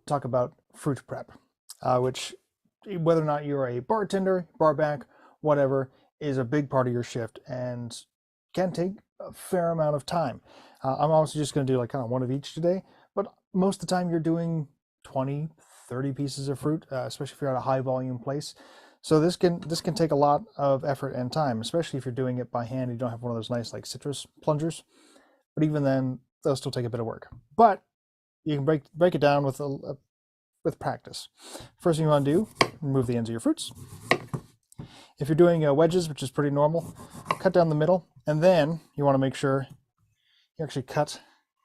Talk about fruit prep, which, whether or not you're a bartender, bar back, whatever, is a big part of your shift and can take a fair amount of time. I'm also just going to do like kind of one of each today, but most of the time you're doing 20, 30 pieces of fruit, especially if you're at a high volume place. So this can take a lot of effort and time, especially if you're doing it by hand. You don't have one of those nice like citrus plungers, but even then, they'll still take a bit of work. But you can break it down with practice. First thing you want to do, remove the ends of your fruits. If you're doing wedges, which is pretty normal, cut down the middle, and then you want to make sure you actually cut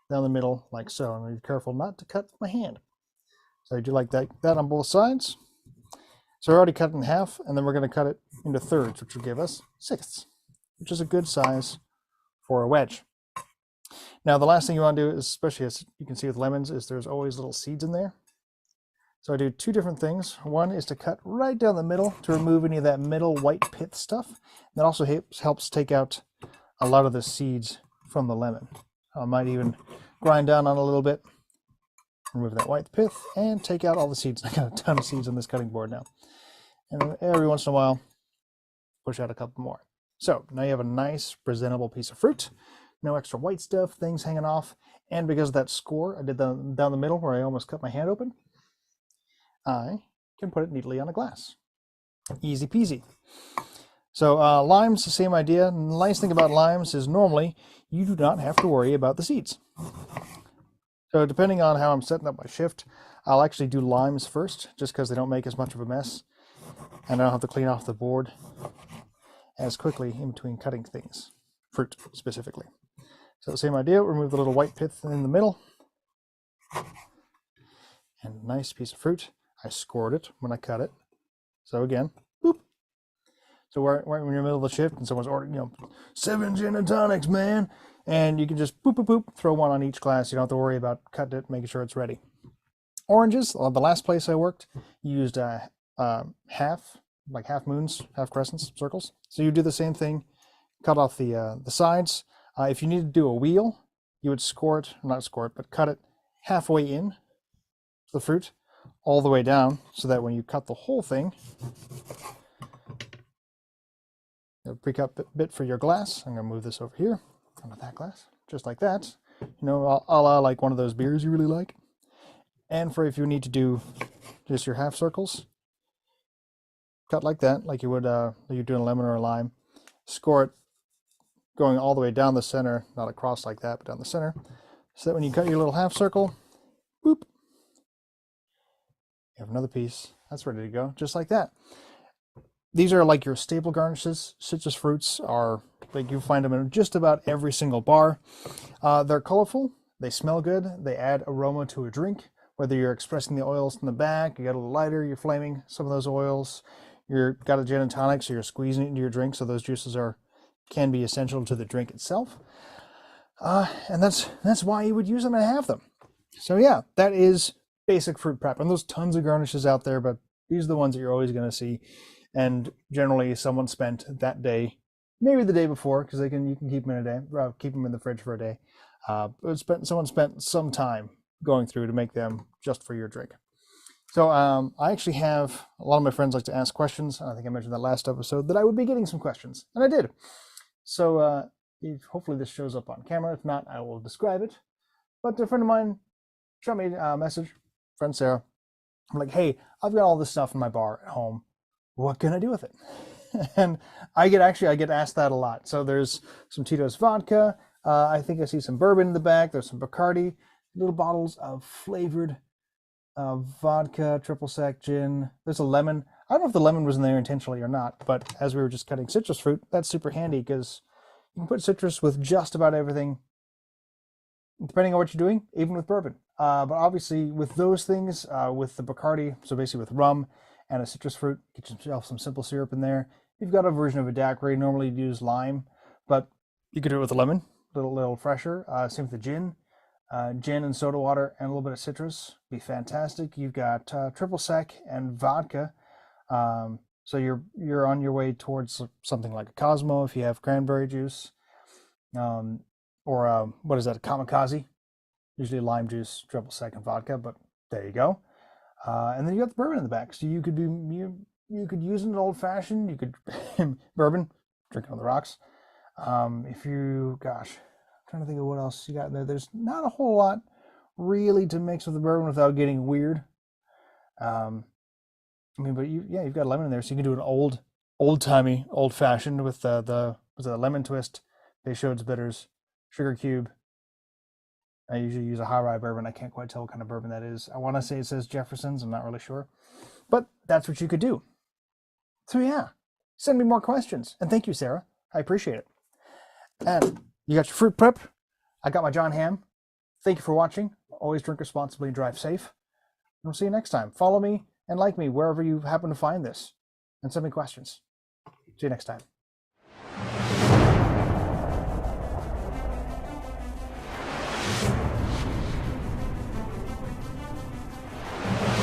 down the middle like so. I'm going to be careful not to cut my hand. So I do like that on both sides. So we're already cut it in half, and then we're going to cut it into thirds, which will give us sixths, which is a good size for a wedge. Now, the last thing you want to do, especially as you can see with lemons, is there's always little seeds in there. So I do two different things. One is to cut right down the middle to remove any of that middle white pith stuff. That also helps take out a lot of the seeds from the lemon. I might even grind down on it a little bit, remove that white pith, and take out all the seeds. I got a ton of seeds on this cutting board now. And every once in a while, push out a couple more. So now you have a nice, presentable piece of fruit. No extra white stuff, things hanging off. And because of that score I did down the middle where I almost cut my hand open, I can put it neatly on a glass. Easy peasy. So limes, the same idea. The nice thing about limes is normally you do not have to worry about the seeds. So depending on how I'm setting up my shift, I'll actually do limes first, just because they don't make as much of a mess. And I don't have to clean off the board as quickly in between cutting things, fruit specifically. So the same idea, remove the little white pith in the middle. And a nice piece of fruit. I scored it when I cut it. So again, boop. So when you're in the middle of the shift and someone's ordering, 7 gin and tonics, man. And you can just boop, boop, boop, throw one on each glass. You don't have to worry about cutting it, making sure it's ready. Oranges, the last place I worked, you used half moons, half crescents, circles. So you do the same thing, cut off the sides. If you need to do a wheel, you would cut it halfway in to the fruit, all the way down, so that when you cut the whole thing, a pre-cut bit for your glass. I'm going to move this over here onto that glass, just like that. A la like one of those beers you really like. And for if you need to do just your half circles, cut like that, like you would like you're doing a lemon or a lime. Score it going all the way down the center, not across like that, but down the center, so that when you cut your little half circle, boop, you have another piece that's ready to go, just like that. These are like your staple garnishes. Citrus fruits are like you find them in just about every single bar. They're colorful, they smell good, they add aroma to a drink. Whether you're expressing the oils in the back, you got a little lighter, you're flaming some of those oils. You've got a gin and tonic, so you're squeezing it into your drink, so those juices can be essential to the drink itself. And that's why you would use them and have them. So yeah, that is basic fruit prep. And there's tons of garnishes out there, but these are the ones that you're always going to see. And generally, someone spent that day, maybe the day before, because you can keep them in a day, keep them in the fridge for a day. Someone spent some time going through to make them just for your drink. So I actually have a lot of my friends like to ask questions. I think I mentioned that last episode that I would be getting some questions, and I did. So hopefully this shows up on camera. If not, I will describe it. But a friend of mine shot me a message, friend Sarah. I'm like, hey, I've got all this stuff in my bar at home. What can I do with it? And I get asked that a lot. So there's some Tito's vodka. I think I see some bourbon in the back. There's some Bacardi, little bottles of flavored vodka, triple sec gin. There's a lemon. I don't know if the lemon was in there intentionally or not, but as we were just cutting citrus fruit, that's super handy because you can put citrus with just about everything, depending on what you're doing, even with bourbon. But obviously with those things, with the Bacardi, so basically with rum and a citrus fruit, get yourself some simple syrup in there. You've got a version of a daiquiri. Normally you'd use lime, but you could do it with a lemon, a little fresher. Same with the gin. Gin and soda water and a little bit of citrus be fantastic. You've got triple sec and vodka. So you're on your way towards something like a Cosmo if you have cranberry juice, or what is that, a kamikaze? usually lime juice, triple sec, and vodka, but there you go. And then you got the bourbon in the back. So you could you could use an old fashioned. You could bourbon, drinking on the rocks. If you, gosh, I'm trying to think of what else you got in there. There's not a whole lot really to mix with the bourbon without getting weird. I mean, but you've got lemon in there, so you can do an old timey, old fashioned with the lemon twist, Peychaud's bitters, sugar cube. I usually use a high rye bourbon. I can't quite tell what kind of bourbon that is. I want to say it says Jefferson's. I'm not really sure, but that's what you could do. So yeah, send me more questions, and thank you, Sarah. I appreciate it. And you got your fruit prep. I got my John Ham. Thank you for watching. Always drink responsibly and drive safe. And we'll see you next time. Follow me and like me wherever you happen to find this, and send me questions. See you next time.